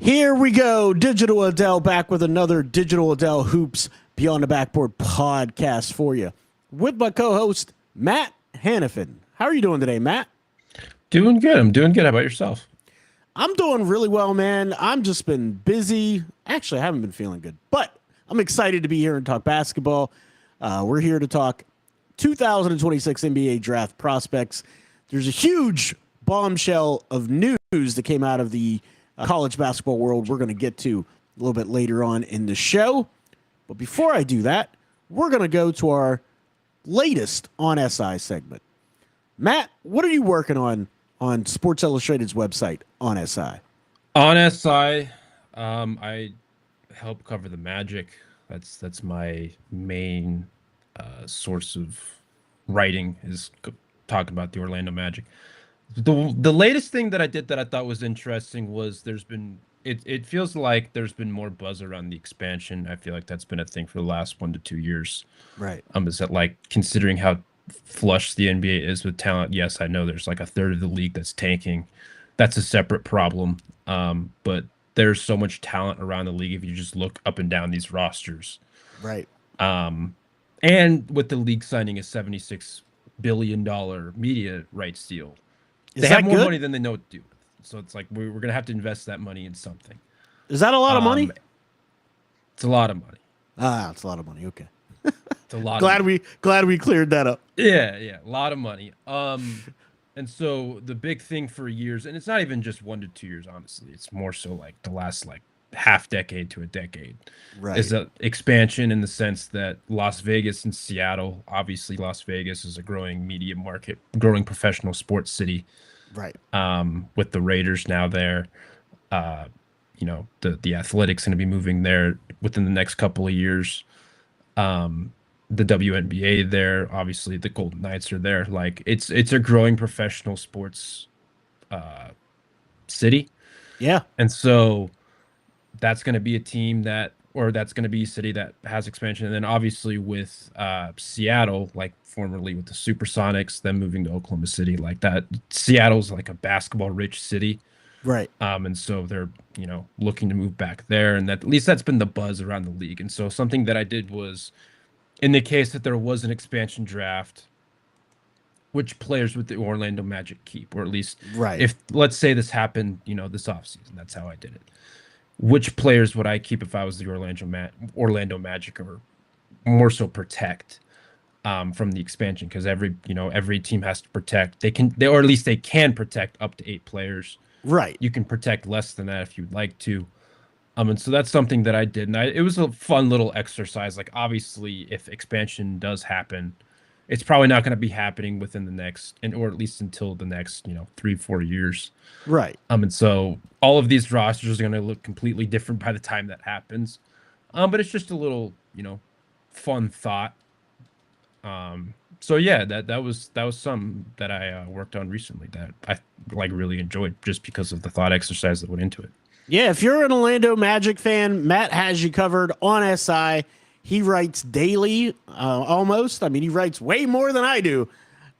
Here we go. Digital Adel back with another Digital Adel Hoops Beyond the Backboard podcast for you with my co-host, Matt Hanifan. How are you doing today, Matt? Doing good. I'm doing good. How about yourself? I'm doing really well, man. I'm just been busy. Actually, I haven't been feeling good, but I'm excited to be here and talk basketball. We're here to talk 2026 NBA draft prospects. There's a huge bombshell of news that came out of the college basketball world we're going to get to a little bit later on in the show. But before I do that, we're going to go to our latest OnSI segment. Matt, what are you working on Sports Illustrated's website, OnSI? OnSI, I help cover the Magic. That's my main source of writing, is talking about the Orlando Magic. The latest thing that I did that I thought was interesting was it feels like there's been more buzz around the expansion. I feel like that's been a thing for the last 1 to 2 years. Right. Is that, like, considering how flush the NBA is with talent? Yes, I know there's like a third of the league that's tanking. That's a separate problem. But there's so much talent around the league if you just look up and down these rosters. Right. And with the league signing a $76 billion media rights deal, they have more money than they know what to do. So it's like we're going to have to invest that money in something. Is that a lot of money? It's a lot of money. It's a lot of money. Okay. It's a lot. Glad we cleared that up. Yeah, a lot of money. And so the big thing for years, and it's not even just 1 to 2 years, honestly. It's more so like the last half decade to a decade. Right. Is an expansion in the sense that Las Vegas and Seattle, obviously Las Vegas is a growing media market, growing professional sports city. Right. With the Raiders now there, the Athletics going to be moving there within the next couple of years. The WNBA there, obviously the Golden Knights are there. Like it's a growing professional sports city. Yeah. And so that's going to be a team that's going to be a city that has expansion. And then obviously with Seattle, like formerly with the Supersonics, them moving to Oklahoma City, like that, Seattle's like a basketball rich city. Right. And so they're, looking to move back there. And that, at least that's been the buzz around the league. And so something that I did was, in the case that there was an expansion draft, which players would the Orlando Magic keep? Or at least, right, if, let's say this happened, this offseason, that's how I did it. Which players would I keep if I was the Orlando Magic, or more so protect from the expansion? Because every team has to protect. Or at least they can protect up to 8 players. Right. You can protect less than that if you'd like to. And so that's something that I did. And it was a fun little exercise. Like, obviously, if expansion does happen, it's probably not going to be happening within the next, or at least until the next, 3-4 years. Right. And so all of these rosters are going to look completely different by the time that happens. But it's just a little, fun thought. So yeah, that was something that I worked on recently that I really enjoyed, just because of the thought exercise that went into it. Yeah, if you're an Orlando Magic fan, Matt has you covered on SI. He writes daily, almost. I mean, he writes way more than I do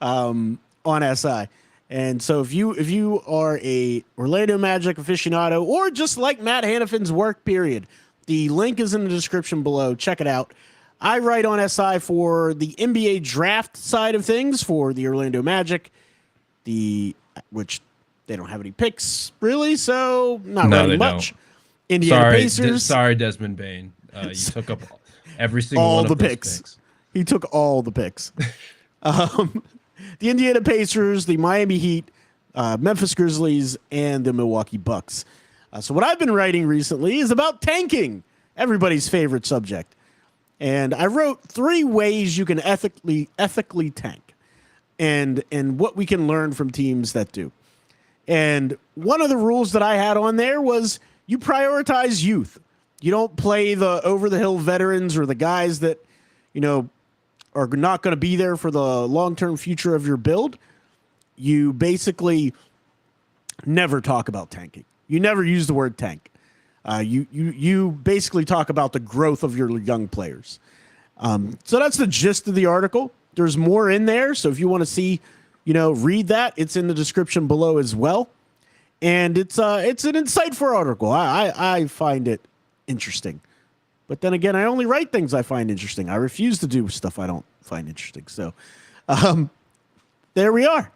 on SI. And so if you are a Orlando Magic aficionado, or just like Matt Hanifan's work, period, the link is in the description below. Check it out. I write on SI for the NBA draft side of things for the Orlando Magic, which they don't have any picks, really, so not writing much. Don't. Indiana Pacers. Sorry, Desmond Bain. You took up every single all one the of those picks. He took all the picks. The Indiana Pacers, the Miami Heat, Memphis Grizzlies, and the Milwaukee Bucks. So what I've been writing recently is about tanking, everybody's favorite subject. And I wrote 3 ways you can ethically tank, and what we can learn from teams that do. And one of the rules that I had on there was you prioritize youth. You don't play the over-the-hill veterans or the guys that, are not going to be there for the long-term future of your build. You basically never talk about tanking. You never use the word tank. You basically talk about the growth of your young players. So that's the gist of the article. There's more in there. So if you want to see, read that, it's in the description below as well. and it's an insightful article. I find it interesting, but then again, I only write things I find interesting. I refuse to do stuff I don't find interesting. So, there we are.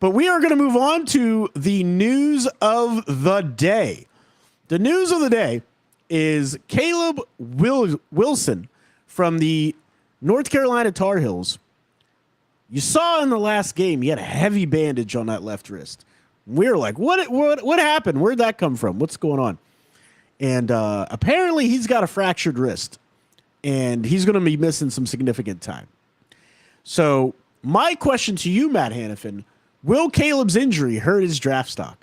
But we are going to move on to the news of the day. The news of the day is Caleb Wilson from the North Carolina Tar Heels. You saw in the last game he had a heavy bandage on that left wrist. We were like, what happened? Where'd that come from? What's going on? And apparently he's got a fractured wrist, and he's going to be missing some significant time. So my question to you, Matt Hanifan, will Caleb's injury hurt his draft stock?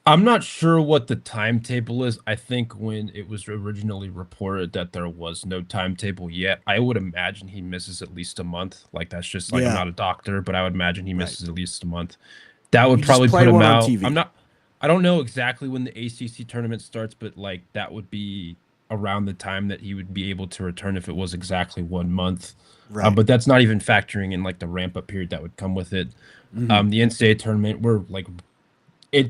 I'm not sure what the timetable is. I think when it was originally reported that there was no timetable yet, I would imagine he misses at least a month. Like, that's just like, I'm not a doctor, but I would imagine he misses at least a month. That would probably put him out. I don't know exactly when the ACC tournament starts, but like that would be around the time that he would be able to return if it was exactly 1 month. Right. But that's not even factoring in like the ramp up period that would come with it. Mm-hmm. The NCAA tournament, we're like,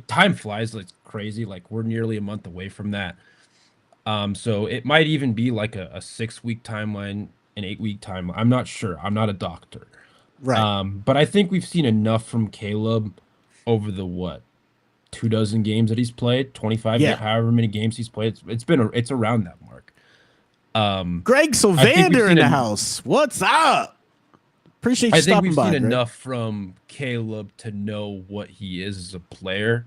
time flies like crazy. Like, we're nearly a month away from that. So it might even be like a 6-week timeline, an 8-week timeline. I'm not sure. I'm not a doctor. Right. But I think we've seen enough from Caleb over the 24 games that he's played, 25, however many games he's played. It's around that mark. Greg Sylvander in the house. What's up? Appreciate you stopping by. I think we've seen enough from Caleb to know what he is as a player.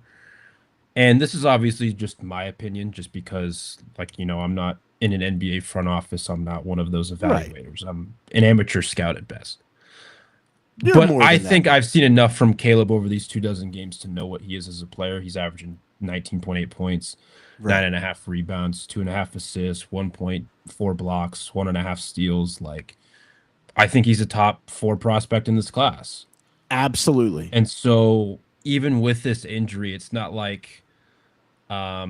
And this is obviously just my opinion, just because, like, I'm not in an NBA front office. I'm not one of those evaluators. Right. I'm an amateur scout at best. But I think I've seen enough from Caleb over these 24 games to know what he is as a player. He's averaging 19.8 points, 9.5 rebounds, 2.5 assists, 1.4 blocks, 1.5 steals. Like, I think he's a top 4 prospect in this class. Absolutely. And so even with this injury, it's not like a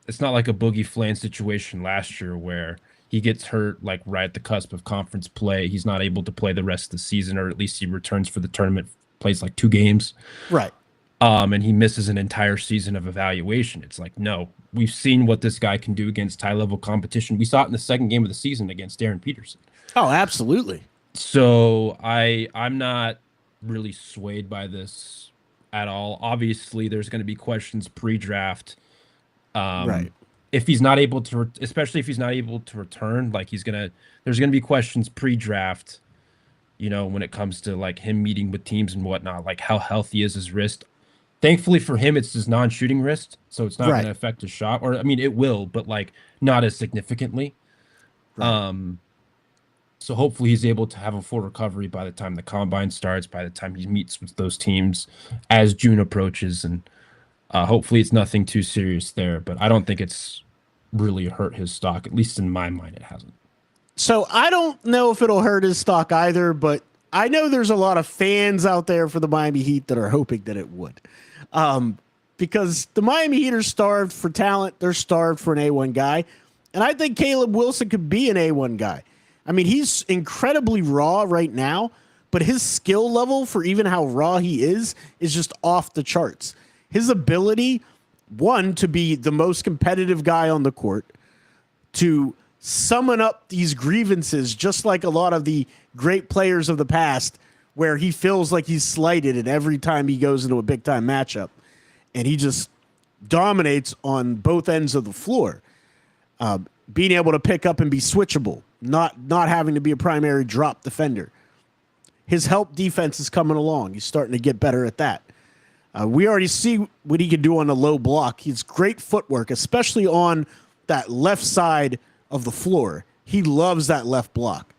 Boogie Flan situation last year where he gets hurt like right at the cusp of conference play. He's not able to play the rest of the season, or at least he returns for the tournament, plays like 2 games. Right. And he misses an entire season of evaluation. It's like, no, we've seen what this guy can do against high-level competition. We saw it in the second game of the season against Darren Peterson. Oh, absolutely. So I'm not really swayed by this at all. Obviously, there's going to be questions pre-draft. Right. If he's not able to, especially if he's not able to return, like there's going to be questions pre-draft, when it comes to like him meeting with teams and whatnot, like how healthy is his wrist. Thankfully for him, it's his non-shooting wrist, so it's not going to affect his shot. Or, I mean, it will, but like not as significantly. Right. So hopefully he's able to have a full recovery by the time the combine starts, by the time he meets with those teams as June approaches. And hopefully it's nothing too serious there. But I don't think it's really hurt his stock. At least in my mind, it hasn't. So I don't know if it'll hurt his stock either, but I know there's a lot of fans out there for the Miami Heat that are hoping that it would. Because the Miami Heat are starved for talent. They're starved for an A1 guy. And I think Caleb Wilson could be an A1 guy. I mean, he's incredibly raw right now, but his skill level for even how raw he is just off the charts. His ability, one, to be the most competitive guy on the court, to summon up these grievances, just like a lot of the great players of the past, where he feels like he's slighted and every time he goes into a big-time matchup, and he just dominates on both ends of the floor. Being able to pick up and be switchable, not having to be a primary drop defender. His help defense is coming along. He's starting to get better at that. We already see what he can do on a low block. He's great footwork, especially on that left side of the floor. He loves that left block.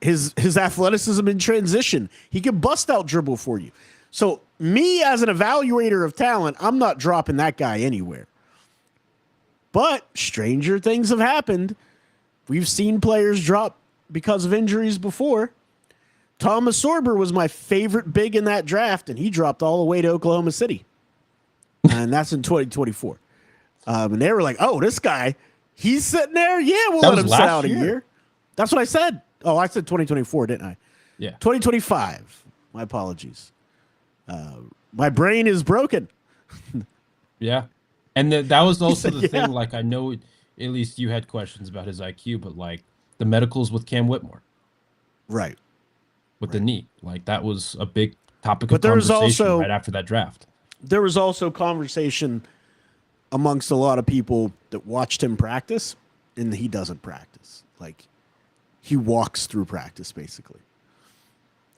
His athleticism in transition. He can bust out dribble for you. So me as an evaluator of talent, I'm not dropping that guy anywhere. But stranger things have happened. We've seen players drop because of injuries before. Thomas Sorber was my favorite big in that draft, and he dropped all the way to Oklahoma City. And that's in 2024. And they were like, oh, this guy, he's sitting there? Yeah, we'll let him sit out a year. That's what I said. Oh, I said 2024, didn't I? Yeah. 2025. My apologies. My brain is broken. Yeah. And that was He also said, the yeah. thing. Like, I know at least you had questions about his IQ, but like the medicals with Cam Whitmore Right. with the Right. knee, like that was a big topic of But conversation right after that draft. there was also conversation amongst a lot of people that watched him practice, and he doesn't practice. Like he walks through practice basically.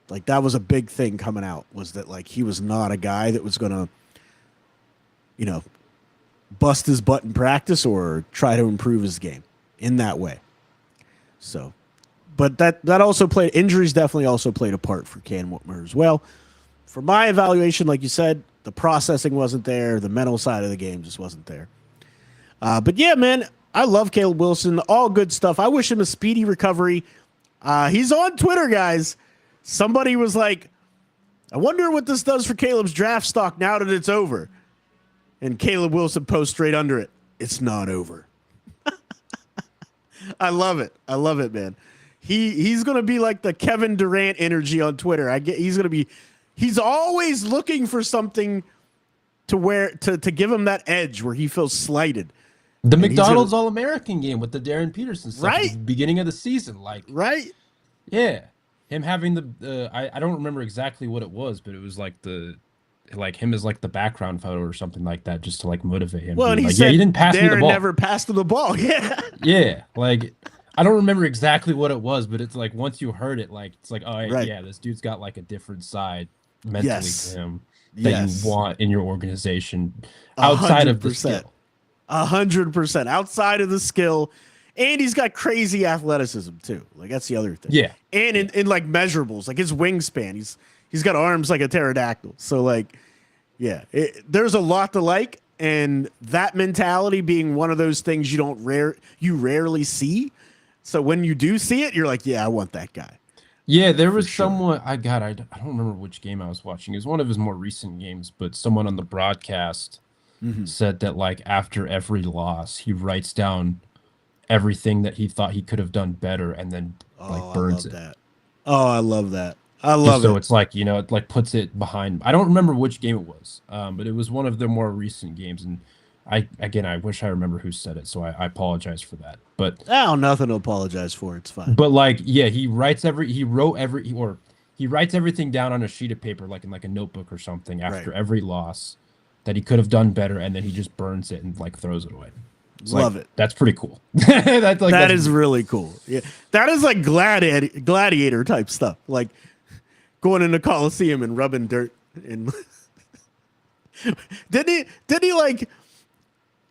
Like that was a big thing coming out, was that like he was not a guy that was gonna, you know, bust his butt in practice or try to improve his game in that way. So, but that also played, injuries definitely also played a part for Cam Whitmer as well. For my evaluation, like you said, the processing wasn't there, the mental side of the game just wasn't there. But yeah, man, I love Caleb Wilson. All good stuff. I wish him a speedy recovery. He's on Twitter, guys. Somebody was like, I wonder what this does for Caleb's draft stock now that it's over. And Caleb Wilson posts straight under it, it's not over. I love it. I love it, man. He's gonna be like the Kevin Durant energy on Twitter. He's always looking for something to give him that edge where he feels slighted. The And he's McDonald's gonna, All-American game with the Darren Peterson stuff at right, the beginning of the season, like right. yeah, him having I don't remember exactly what it was, but it was like like him as like the background photo or something like that, just to like motivate him. Well, and Being he like, yeah, said he didn't pass me the Darren ball. never passed him the ball. Yeah. Yeah, like I don't remember exactly what it was, but it's like once you heard it, like it's like, oh Right. yeah, this dude's got like a different side mentally to Yes. him that you Yes. want in your organization A outside of hundred the percent. skill. 100% outside of the skill. And he's got crazy athleticism too. Like that's the other thing. Yeah. And in like measurables, like his wingspan, he's got arms like a pterodactyl. So like, yeah, there's a lot to like, and that mentality being one of those things you rarely see. So when you do see it, you're like, yeah, I want that guy. Yeah, there was Sure. someone I don't remember which game I was watching. It was one of his more recent games, but someone on the broadcast said that like after every loss, he writes down everything that he thought he could have done better and then like Oh, I burns love it. that. Oh, I love that. I Just love so it. it's like, it like puts it behind. I don't remember which game it was, but it was one of the more recent games. And I wish I remember who said it, so I apologize for that. Oh, nothing to apologize for. It's fine. But like, yeah, he writes everything down on a sheet of paper, like in like a notebook or something after Right. every loss that he could have done better, and then he just burns it and like throws it away. It's Love like, it. that's pretty cool. That's like That that's is really cool. Yeah, that is like gladiator type stuff. Like going into Coliseum and rubbing dirt. And did he like?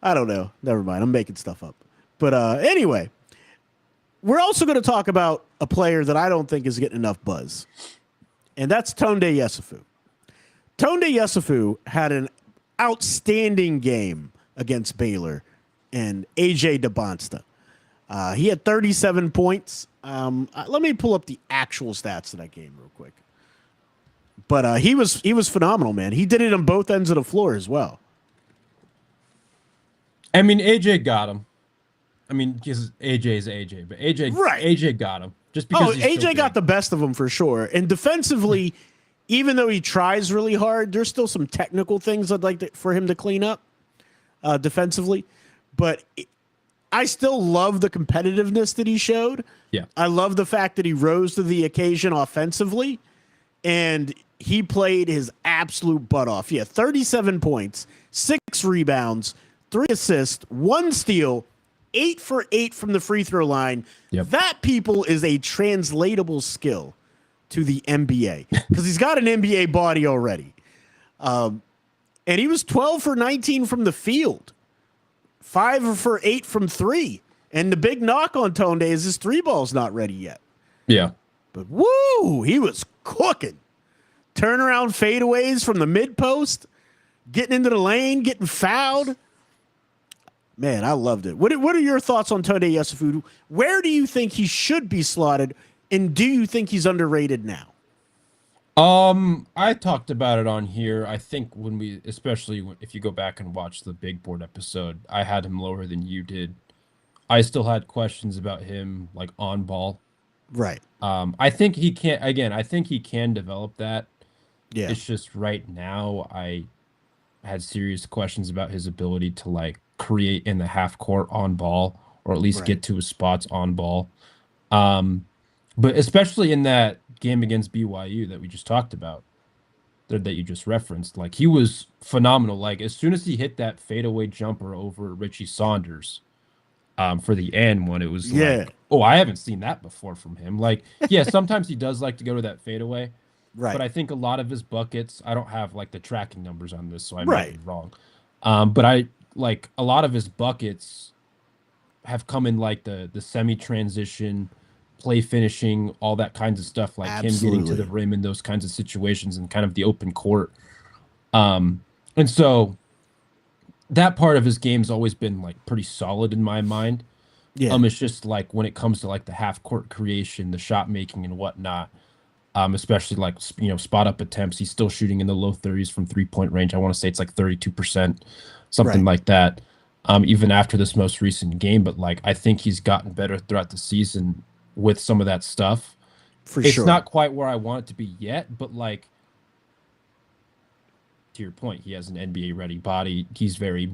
I don't know. Never mind. I'm making stuff up. But anyway, we're also going to talk about a player that I don't think is getting enough buzz, and that's Tonde Yesufu. Tonde Yesufu had an outstanding game against Baylor and AJ DeBonsta. He had 37 points. Let me pull up the actual stats of that game real quick. But he was phenomenal, man. He did it on both ends of the floor as well. I mean, AJ got him. I mean, because AJ is AJ, but Right. AJ got him just because he's so AJ got big. the best of him for sure. And defensively, even though he tries really hard, there's still some technical things I'd like for him to clean up defensively. But I still love the competitiveness that he showed. Yeah. I love the fact that he rose to the occasion offensively, and he played his absolute butt off. Yeah, 37 points, 6 rebounds, 3 assists, 1 steal, 8 for 8 from the free throw line. Yep. That, people, is a translatable skill to the NBA because he's got an NBA body already. And he was 12 for 19 from the field, 5 for 8 from 3. And the big knock on Tonde is his 3 ball's not ready yet. Yeah. But woo, he was cooking. Turnaround fadeaways from the mid post, getting into the lane, getting fouled. Man, I loved it. What are your thoughts on Tonde Yesufu? Where do you think he should be slotted, and do you think he's underrated now? I talked about it on here. I think especially if you go back and watch the big board episode, I had him lower than you did. I still had questions about him, like on ball. Right. I think he can, again, I think he can develop that. Yeah. It's just right now I had serious questions about his ability to like create in the half court on ball or at least Right. get to his spots on ball. Um, but especially in that game against BYU that we just talked about, that you just referenced, like he was phenomenal. Like as soon as he hit that fadeaway jumper over Richie Saunders, for the end one, it was Yeah. like, oh, I haven't seen that before from him. Like, yeah, sometimes he does like to go to that fadeaway, but Right. I think a lot of his buckets, I don't have like the tracking numbers on this, so I might Right. be wrong. But I like a lot of his buckets have come in like the semi transition, play finishing, all that kinds of stuff, like him getting to the Absolutely. rim in those kinds of situations and kind of the open court. Um, and so that part of his game's always been like pretty solid in my mind. Yeah. It's just like when it comes to like the half court creation, the shot making and whatnot, especially like spot up attempts, he's still shooting in the low 30s from 3-point range. I want to say it's like 32%, something Right. like that. Even after this most recent game, but like I think he's gotten better throughout the season with some of that stuff. For It's sure. not quite where I want it to be yet, but like to your point, he has an NBA ready body. He's very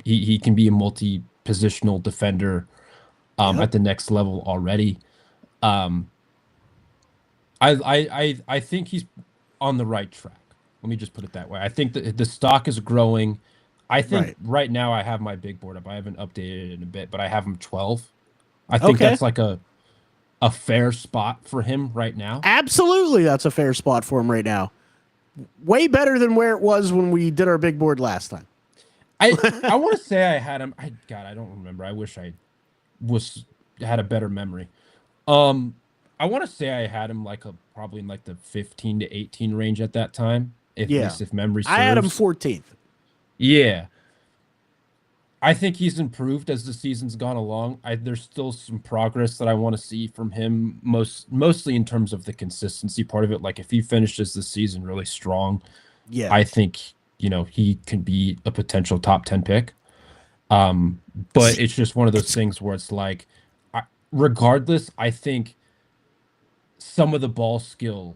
he can be a multi-positional defender Yep. at the next level already. Um, I think he's on the right track. Let me just put it that way. I think that the stock is growing. I think Right. right now I have my big board up. I haven't updated it in a bit, but I have him 12. I think Okay. that's like a fair spot for him right now. Absolutely. That's a fair spot for him right now. Way better than where it was when we did our big board last time. I want to say I had him. I don't remember. I wish I was had a better memory. Um, I want to say I had him like probably in like the 15 to 18 range at that time, if, at Yeah. least if memory I had him serves. 14th. Yeah. I think he's improved as the season's gone along. There's still some progress that I want to see from him, mostly in terms of the consistency part of it. Like if he finishes the season really strong, Yeah. I think, he can be a potential top 10 pick. But See, it's just one of those it's things where it's like, regardless, I think some of the ball skill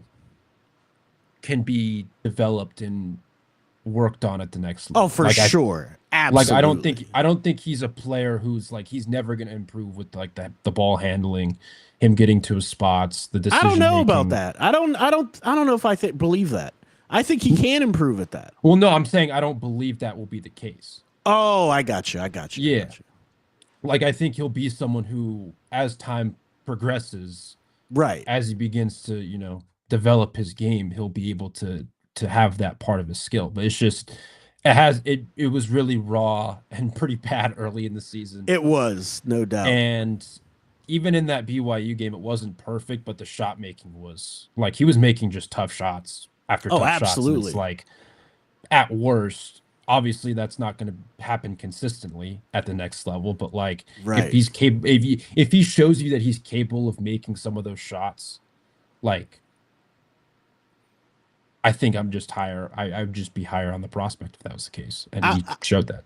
can be developed and worked on at the next oh, level. for sure. Like Absolutely. I don't think he's a player who's like he's never going to improve with like the ball handling, him getting to his spots, the I don't decision know about making. that. I don't know if believe that. I think he can improve at that. Well, no, I'm saying I don't believe that will be the case. Oh, I got you. I got you. I Yeah. got you. Like I think he'll be someone who as time progresses, Right. as he begins to, develop his game, he'll be able to have that part of his skill. But it's just it was really raw and pretty bad early in the season. It was, no doubt. And even in that BYU game, it wasn't perfect, but the shot making was like he was making just tough shots after Oh, tough shots. And it's absolutely. like at worst, obviously that's not going to happen consistently at the next level. But like if Right. he's capable, if he shows you that he's capable of making some of those shots, like I think I'm just higher. I'd just be higher on the prospect if that was the case. And he I, showed that.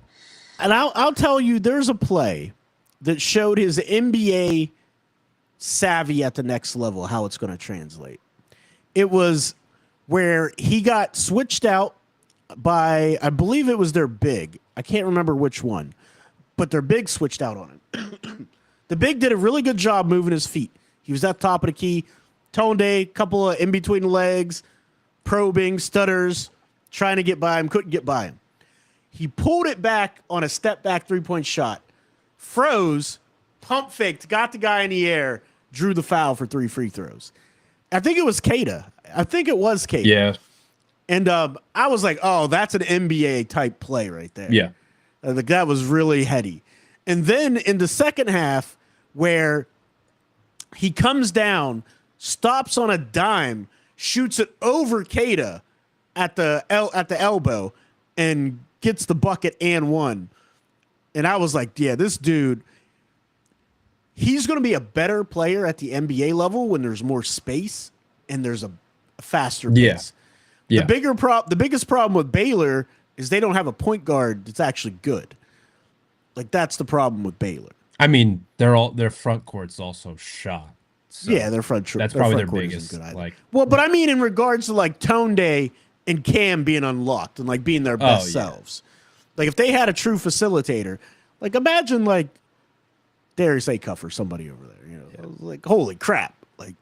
and I'll tell you, there's a play that showed his NBA savvy at the next level, how it's going to translate. It was where he got switched out by, I believe it was their big. I can't remember which one, but their big switched out on him. The big did a really good job moving his feet. He was at the top of the key, toned a couple of in between legs, probing, stutters, trying to get by him, couldn't get by him. He pulled it back on a step back 3-point shot, froze, pump faked, got the guy in the air, drew the foul for 3 free throws. I think it was Kada. I think it was Kada. Yeah. And I was like, oh, that's an NBA type play right there. Yeah. Like, that was really heady. And then in the second half, where he comes down, stops on a dime, shoots it over Kada at the elbow, and gets the bucket and one. And I was like, yeah, this dude, he's going to be a better player at the NBA level when there's more space and there's a faster Yeah. pace. Yeah. The biggest problem with Baylor is they don't have a point guard that's actually good. Like, that's the problem with Baylor. I mean, their front court's also shot. So Yeah, their front that's their probably front their court isn't biggest good either. like Well, but I mean, in regards to like Tone Day and Cam being unlocked and like being their Oh best yeah. selves. Like if they had a true facilitator, like imagine like Darius Acuff or somebody over there, you know, Yeah. like holy crap, like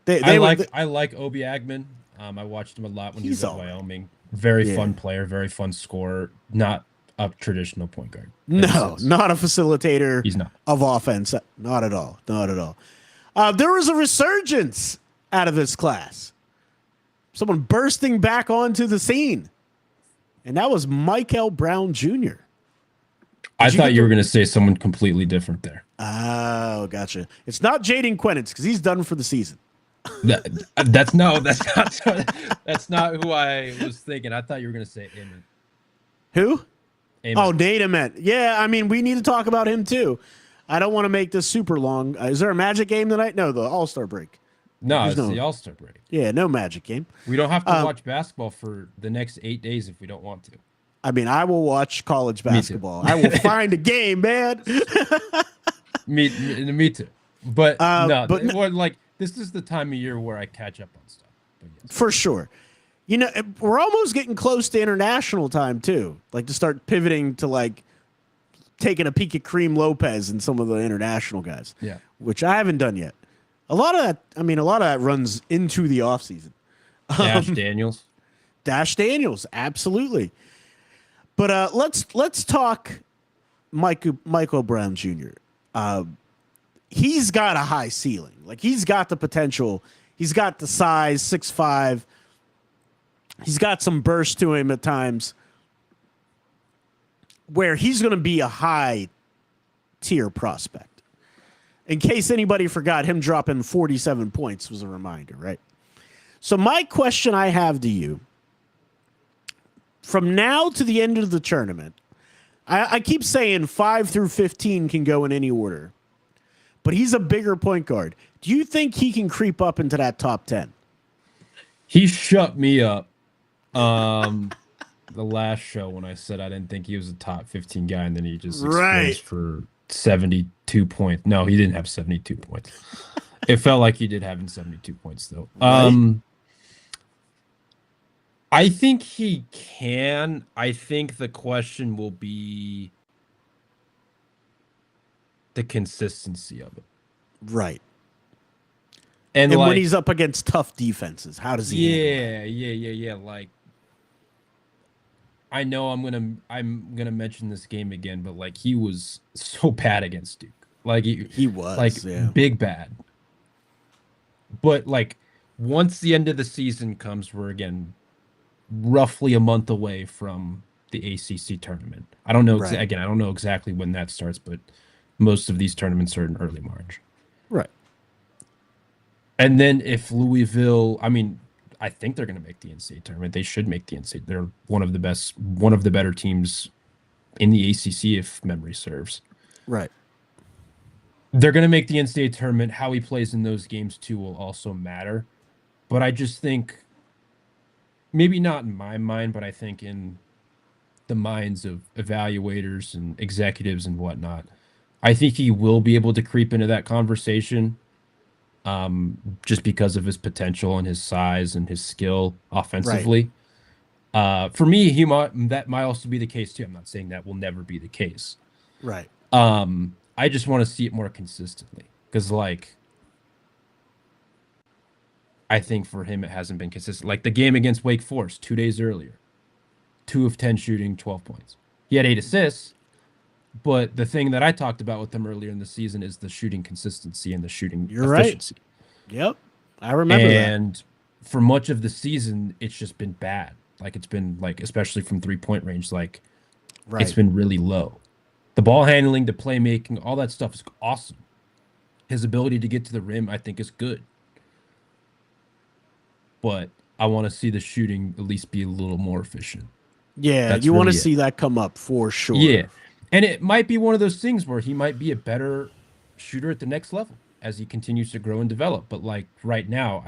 they I were. like I like Obi Agman. I watched him a lot when he was He's at all right. Wyoming. Very Yeah. fun player, very fun scorer. Not a traditional point guard in a No, sense. not a facilitator He's not. of offense. Not at all. Not at all. There was a resurgence out of this class. Someone bursting back onto the scene, and that was Michael Brown Jr. I you thought get you the- were gonna say someone completely different there. Oh, gotcha. It's not Jaden Quennens because he's done for the season. That's that's not who I was thinking. I thought you were gonna say Amen. Who? Amen. Oh, Nate Ament. Yeah, I mean, we need to talk about him too. I don't want to make this super long. Is there a Magic game tonight? No, the All-Star break. No, There's it's no- the All-Star break. Yeah, no Magic game. We don't have to watch basketball for the next 8 days if we don't want to. I mean, I will watch college too. basketball. I will find a game, man. Me too. But but this is the time of year where I catch up on stuff. But yes. For sure. You know, we're almost getting close to international time too. Like to start pivoting to like taking a peek at Kareem Lopez and some of the international guys. Yeah. Which I haven't done yet. A lot of that runs into the offseason. Dash Daniels. Dash Daniels, absolutely. But let's talk Michael Brown Jr. He's got a high ceiling. Like he's got the potential. He's got the size, 6'5". He's got some burst to him at times where he's going to be a high tier prospect. In case anybody forgot, him dropping 47 points was a reminder, right? So my question I have to you, from now to the end of the tournament, I keep saying 5 through 15 can go in any order, but he's a bigger point guard. Do you think he can creep up into that top 10? He shut me up the last show when I said I didn't think he was a top 15 guy, and then he just exposed for 72 points. No, he didn't have 72 points. It felt like he did having 72 points though. Right. I think he can. I think the question will be the consistency of it. Right. And And like, when he's up against tough defenses, how does he handle it? yeah. Like, I know I'm gonna mention this game again, but like he was so bad against Duke. Like He was, like yeah. big bad. But like once the end of the season comes, we're again roughly a month away from the ACC tournament. I don't know Right. I don't know exactly when that starts, but most of these tournaments are in early March. Right. And then if Louisville, I think they're going to make the NCAA tournament. They should make the NCAA. They're one of the better teams in the ACC, if memory serves. Right. They're going to make the NCAA tournament. How he plays in those games too will also matter. But I just think, maybe not in my mind, but I think in the minds of evaluators and executives and whatnot, I think he will be able to creep into that conversation. Just because of his potential and his size and his skill offensively. For me, that might also be the case too. I'm not saying that will never be the case. Right. I just want to see it more consistently because, like, I think for him it hasn't been consistent. Like the game against Wake Forest 2 days earlier, 2 of 10 shooting, 12 points. He had 8 assists. But the thing that I talked about with them earlier in the season is the shooting consistency and the shooting efficiency. Right. Yep. I remember that. And for much of the season, it's just been bad. Like it's been like, especially from 3-point range, like it's been really low. The ball handling, the playmaking, all that stuff is awesome. His ability to get to the rim, I think, is good. But I want to see the shooting at least be a little more efficient. Yeah, That's you want to really it. see that come up for sure. Yeah. And it might be one of those things where he might be a better shooter at the next level as he continues to grow and develop. But like right now,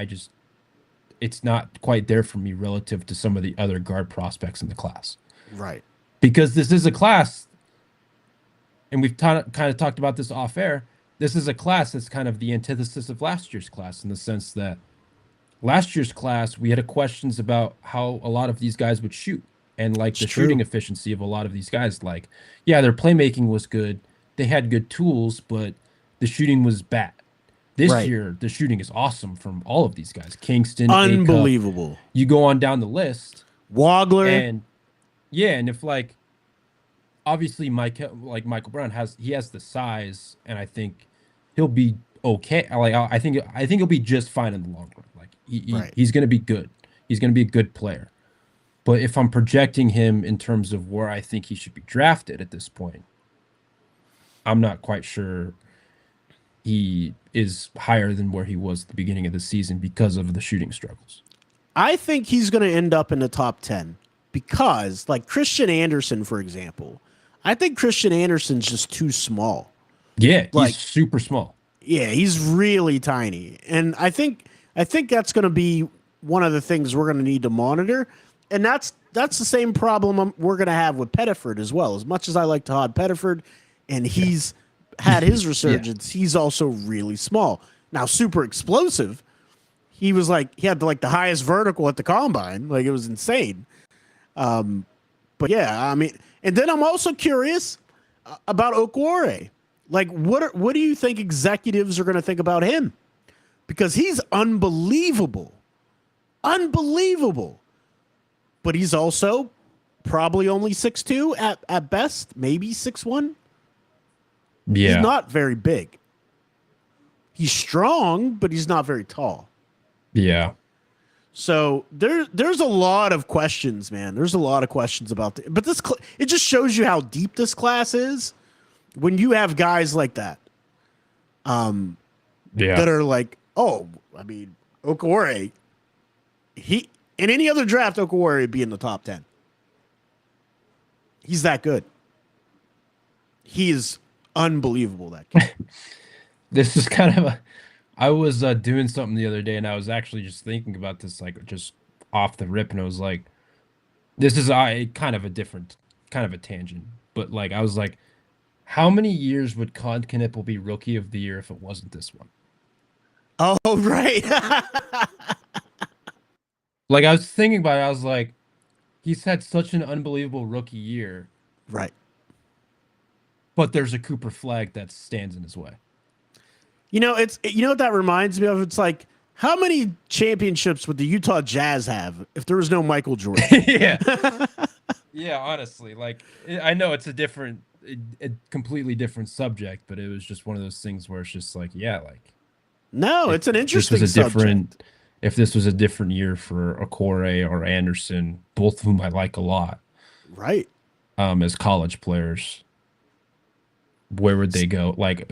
it's not quite there for me relative to some of the other guard prospects in the class. Right. Because this is a class, and we've kind of talked about this off air, this is a class that's kind of the antithesis of last year's class in the sense that last year's class, we had questions about how a lot of these guys would shoot and like It's the shooting true. efficiency of a lot of these guys. Like, yeah, their playmaking was good. They had good tools, but the shooting was bad. This Right. year, the shooting is awesome from all of these guys. Kingston, A Cup. Unbelievable. You go on down the list, Wagler. and yeah, and if like obviously Michael Brown has the size, and I think he'll be okay. Like I think he'll be just fine in the long run. Like Right. he's gonna be good. He's gonna be a good player. But if I'm projecting him in terms of where I think he should be drafted at this point, I'm not quite sure he is higher than where he was at the beginning of the season because of the shooting struggles. I think he's going to end up in the top 10 because, like Christian Anderson, for example, I think Christian Anderson's just too small. Yeah, Like, he's super small. yeah, he's really tiny. And I think that's going to be one of the things we're going to need to monitor. And that's the same problem we're going to have with Pettiford as well. As much as I like Todd Pettiford, and he's had his Yeah. resurgence, he's also really small. Now, super explosive. He had like the highest vertical at the combine. Like it was insane. But yeah, I mean, and then I'm also curious about Okwore. Like, what do you think executives are going to think about him? Because he's unbelievable, unbelievable. But he's also probably only 6'2" at best, maybe 6'1". He's Yeah. not very big. He's strong, but he's not very tall. Yeah. So there's a lot of questions, man. There's a lot of questions about but it just shows you how deep this class is when you have guys like that. Yeah. That are like, oh, I mean, Okwore, he in any other draft, Okwore would be in the top 10. He's that good. He is unbelievable, that kid. This is kind of a I was doing something the other day and I was actually just thinking about this like just off the rip and I was like this is kind of a different kind of a tangent but like I was like how many years would Con Knipple be rookie of the year if it wasn't this one? Oh, right. Like I was thinking about it I was like he's had such an unbelievable rookie year Right. but there's a Cooper Flag that stands in his way. You know what that reminds me of? It's like, how many championships would the Utah Jazz have if there was no Michael Jordan? Yeah. Yeah, honestly, like I know it's a completely different subject, but it was just one of those things where it's just like, yeah, like No, if it's an this was interesting a subject. different if this was a different year for Okwore or Anderson, both of whom I like a lot, Right. as college players, where would they go? Like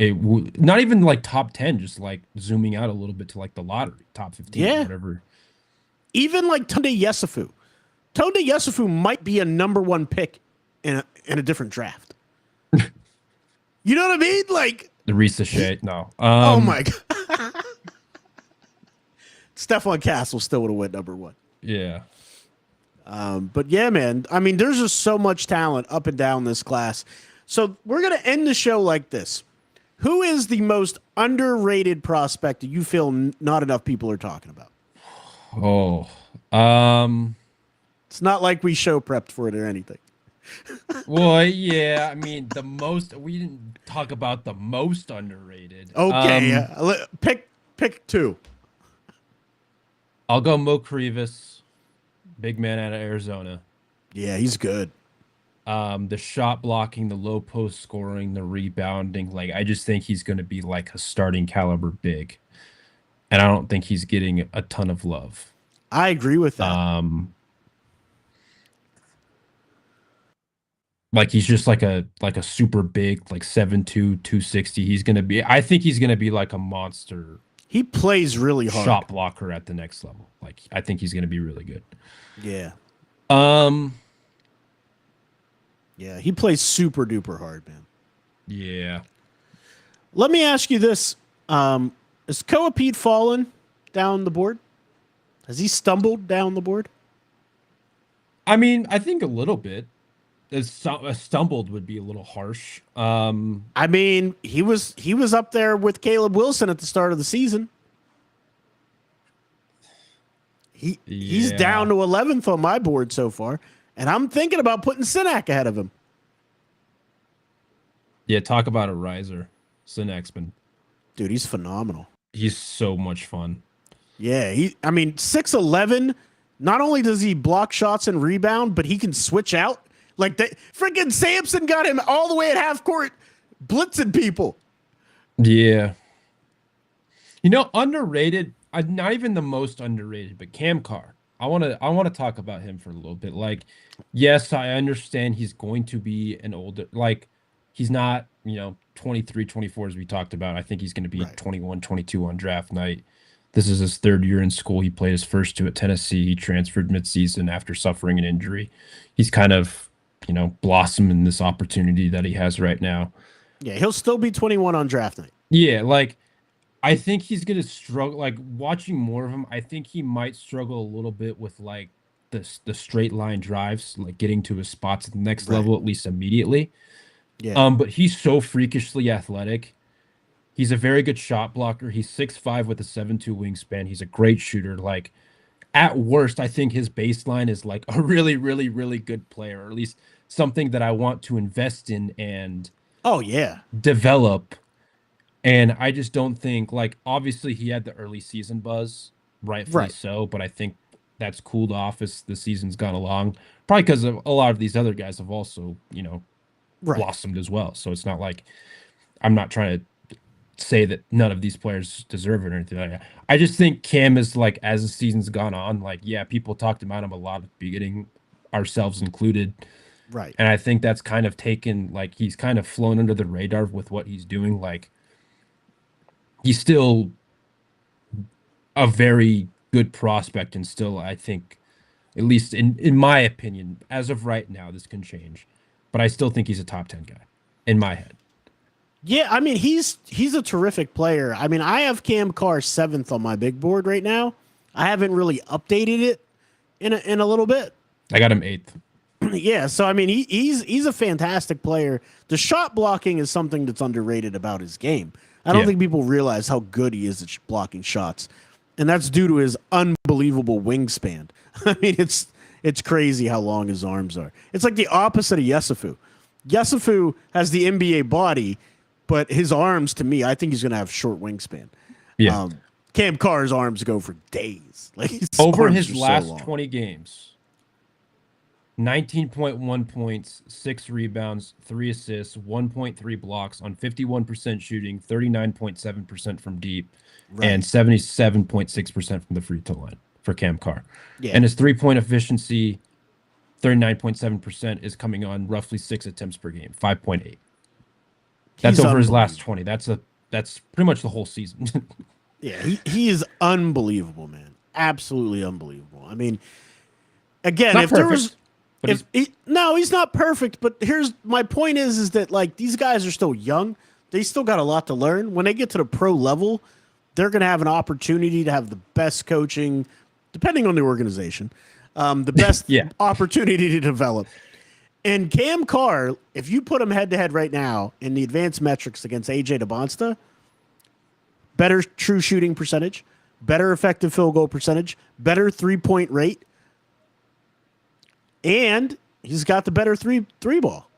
not even like top 10, just like zooming out a little bit to like the lottery, top 15, Yeah. whatever. Even like Tunde Yesufu. Tunde Yesufu might be a number one pick in a different draft. You know what I mean? Like, The Risa shade, no. oh my God. Stephon Castle still would have went number one. Yeah. But yeah, man. I mean, there's just so much talent up and down this class. So we're going to end the show like this. Who is the most underrated prospect that you feel not enough people are talking about? Oh, It's not like we show prepped for it or anything. well, yeah. I mean, we didn't talk about the most underrated. Okay, pick two. I'll go Mo Krivas, big man out of Arizona. Yeah, he's good. The shot blocking, the low post scoring, the rebounding. Like, I just think he's going to be like a starting caliber big, and I don't think he's getting a ton of love. I agree with that. Like he's just like a super big, like 7'2", 260. I think he's gonna be like a monster He plays really hard. shot blocker at the next level. Like I think he's gonna be really good. Yeah. Um, Yeah, he plays super duper hard, man. yeah. Let me ask you this. Has Koa Pete fallen down the board? Has he stumbled down the board? I mean, I think a little bit. Stumbled would be a little harsh. I mean, he was up there with Caleb Wilson at the start of the season. He's down Yeah. to 11th on my board so far, and I'm thinking about putting Sinak ahead of him. Yeah, talk about a riser. Sinexman. Dude, he's phenomenal. He's so much fun. Yeah, I mean, 6'11", not only does he block shots and rebound, but he can switch out. Like, freaking Sampson got him all the way at half court blitzing people. Yeah. Underrated, not even the most underrated, but Cam Carr. I want to talk about him for a little bit. Like, yes, I understand he's going to be an older, like, he's not, 23, 24 as we talked about. I think he's going to be Right. 21, 22 on draft night. This is his third year in school. He played his first two at Tennessee. He transferred midseason after suffering an injury. He's kind of, blossomed in this opportunity that he has right now. Yeah, he'll still be 21 on draft night. Yeah, like, I think he's gonna struggle. Like watching more of him, I think he might struggle a little bit with like the straight line drives, like getting to his spots at the next Right. level, at least immediately. Yeah. But he's so freakishly athletic. He's a very good shot blocker. He's 6'5" with a 7'2" wingspan. He's a great shooter. Like at worst, I think his baseline is like a really, really, really good player, or at least something that I want to invest in and Oh, yeah. develop. And I just don't think, like, obviously he had the early season buzz, rightfully Right. so, but I think that's cooled off as the season's gone along. Probably because of a lot of these other guys have also, Right. blossomed as well. So it's not like I'm not trying to say that none of these players deserve it or anything like that. I just think Cam is like, as the season's gone on, like, yeah, people talked about him a lot at the beginning, ourselves included. Right. And I think that's kind of taken, like, he's kind of flown under the radar with what he's doing. Like, he's still a very good prospect and still, I think, at least in my opinion, as of right now, this can change. But I still think he's a top 10 guy in my head. Yeah, I mean, he's a terrific player. I mean, I have Cam Carr 7th on my big board right now. I haven't really updated it in a little bit. I got him 8th. Yeah, so I mean, he's a fantastic player. The shot blocking is something that's underrated about his game. I don't Yeah. think people realize how good he is at blocking shots, and that's due to his unbelievable wingspan. I mean, it's crazy how long his arms are. It's like the opposite of Yesufu. Yesufu has the NBA body, but his arms, to me, I think he's going to have short wingspan. Yeah. Cam Carr's arms go for days. Like Over arms his are so last long. 20 games, 19.1 points, 6 rebounds, 3 assists, 1.3 blocks on 51% shooting, 39.7% from deep, and 77.6% from the free throw line for Cam Carr. Yeah. And his 3-point efficiency, 39.7%, is coming on roughly 6 attempts per game, 5.8. That's He's over his last unbelievable. 20. That's pretty much the whole season. Yeah, he is unbelievable, man. Absolutely unbelievable. I mean, again, Not if there perfect, was, but if no, he's not perfect. But here's my point: is that like these guys are still young. They still got a lot to learn. When they get to the pro level, they're going to have an opportunity to have the best coaching, depending on the organization, the best Yeah. opportunity to develop. And Cam Carr, if you put him head to head right now in the advanced metrics against AJ DeBonsta, better true shooting percentage, better effective field goal percentage, better 3-point rate, and he's got the better three ball.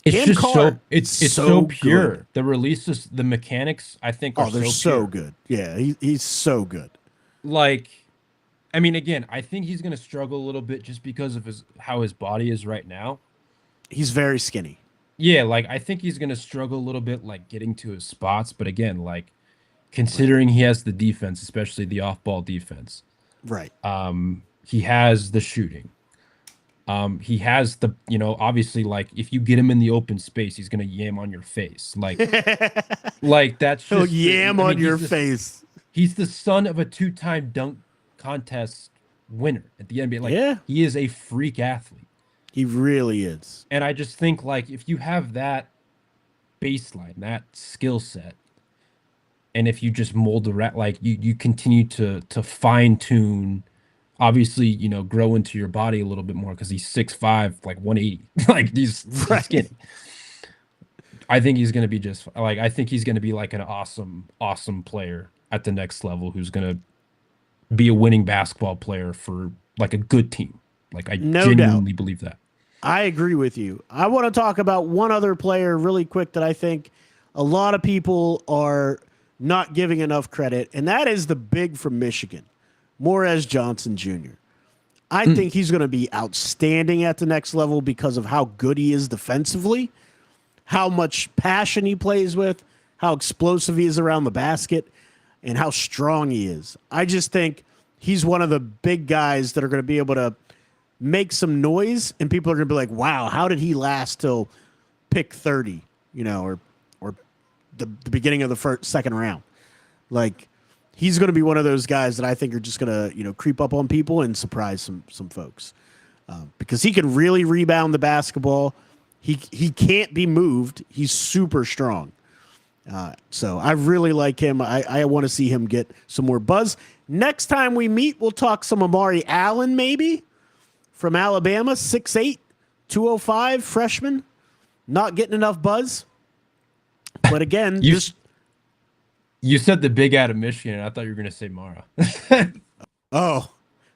It's Cam just Carr, it's so so pure. good. The releases, the mechanics, I think, are Oh, they're so pure. good. Yeah, he's so good. Like, I mean, again, I think he's gonna struggle a little bit just because of how his body is right now. He's very skinny. Yeah, like I think he's gonna struggle a little bit, like getting to his spots. But again, like considering he has the defense, especially the off-ball defense, Right. he has the shooting. He has the, obviously, like if you get him in the open space, he's gonna yam on your face. Like that's He'll just yam I on mean, your face. He's the son of a 2-time dunk contest winner at the NBA. Like, Yeah. he is a freak athlete. He really is. And I just think, like, if you have that baseline, that skill set, and if you just mold the like you continue to fine tune, obviously, grow into your body a little bit more because he's 6'5", like 180, like he's Right. skinny. I think he's gonna be just like I think he's gonna be like an awesome player at the next level who's gonna be a winning basketball player for like a good team. Like I No doubt. genuinely believe that. I agree with you. I want to talk about one other player really quick that I think a lot of people are not giving enough credit, and that is the big from Michigan, Morez Johnson Jr. I think he's going to be outstanding at the next level because of how good he is defensively, how much passion he plays with, how explosive he is around the basket, and how strong he is. I just think he's one of the big guys that are going to be able to make some noise, and people are going to be like, wow, how did he last till pick 30, or the beginning of the second round? Like, he's going to be one of those guys that I think are just going to, creep up on people and surprise some folks, because he can really rebound the basketball. He can't be moved. He's super strong. So I really like him. I want to see him get some more buzz. Next time we meet, we'll talk some Amari Allen, maybe, from Alabama, 6'8", 205, freshman. Not getting enough buzz. But again, you said the big out of Michigan, and I thought you were going to say Mara. Oh,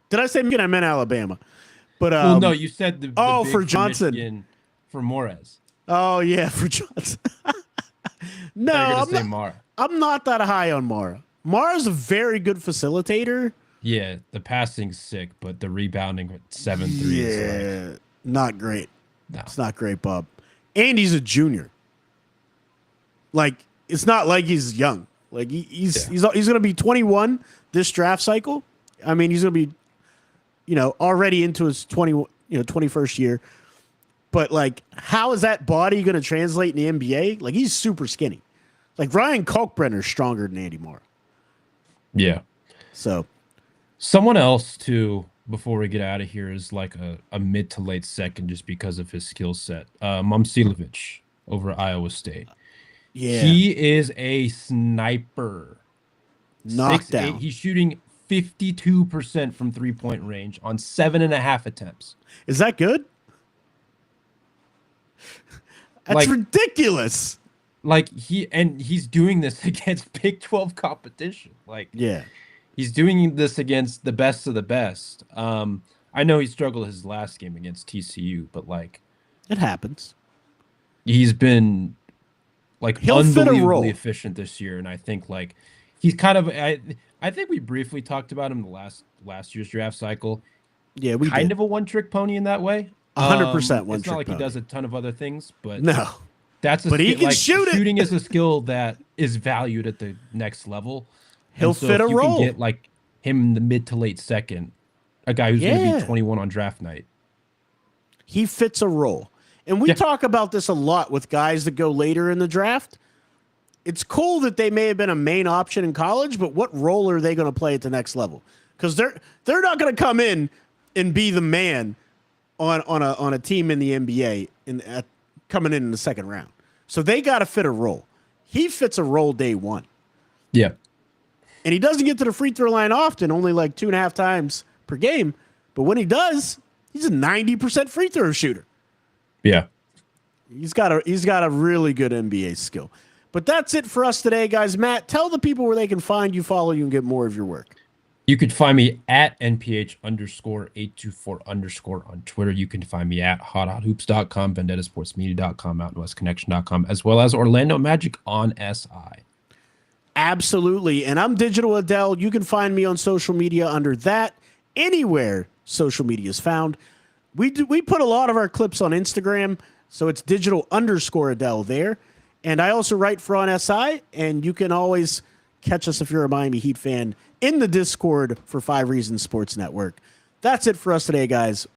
did I say Michigan? I meant Alabama. But well, no, you said the big for Johnson, Michigan for Morez. Oh yeah, for Johnson. No, I'm not that high on Mara. Mara's a very good facilitator. Yeah, the passing's sick, but the rebounding with 7 threes. Yeah, not great. No. It's not great, Bob. And he's a junior. Like, it's not like he's young. Like he's going to be 21 this draft cycle. I mean, he's going to be, already into his 21st year. But like, how is that body going to translate in the NBA? Like, he's super skinny. Like, Ryan Kalkbrenner's stronger than Andy Mara. Yeah. So, someone else too, before we get out of here, is like a mid to late second just because of his skill set. Momcilovic over Iowa State. Yeah. He is a sniper. Knockdown. 6'8". He's shooting 52% from 3-point range on 7.5 attempts. Is that good? That's ridiculous. Like he's doing this against Big 12 competition. Like, yeah. He's doing this against the best of the best. I know he struggled his last game against TCU, but like, it happens. He's been like unbelievably efficient this year, and I think like he's kind of. I think we briefly talked about him the last year's draft cycle. Yeah, we kind did. of a one-trick pony in that way. 100% one-trick It's not like pony. He does a ton of other things, but no, that's but he can shoot it. Shooting is a skill that is valued at the next level. He'll fit a role. Can get like him in the mid to late second, a guy who's going to be 21 on draft night. He fits a role. And we talk about this a lot with guys that go later in the draft. It's cool that they may have been a main option in college, but what role are they going to play at the next level? Because they're not going to come in and be the man on a team in the NBA coming in the second round. So they got to fit a role. He fits a role day one. Yeah. And he doesn't get to the free throw line often, only like 2.5 times per game. But when he does, he's a 90% free throw shooter. Yeah. He's got a really good NBA skill. But that's it for us today, guys. Matt, tell the people where they can find you, follow you, and get more of your work. You could find me at NPH_824_ on Twitter. You can find me at hothoups.com, vendettasportsmedia.com, mountainwestconnection.com, as well as Orlando Magic on SI. Absolutely. And I'm Digital Adel. You can find me on social media under that, anywhere social media is found. We put a lot of our clips on Instagram, so it's digital_Adel there. And I also write for OnSI, and you can always catch us if you're a Miami Heat fan in the Discord for 5 Reasons Sports Network. That's it for us today, guys.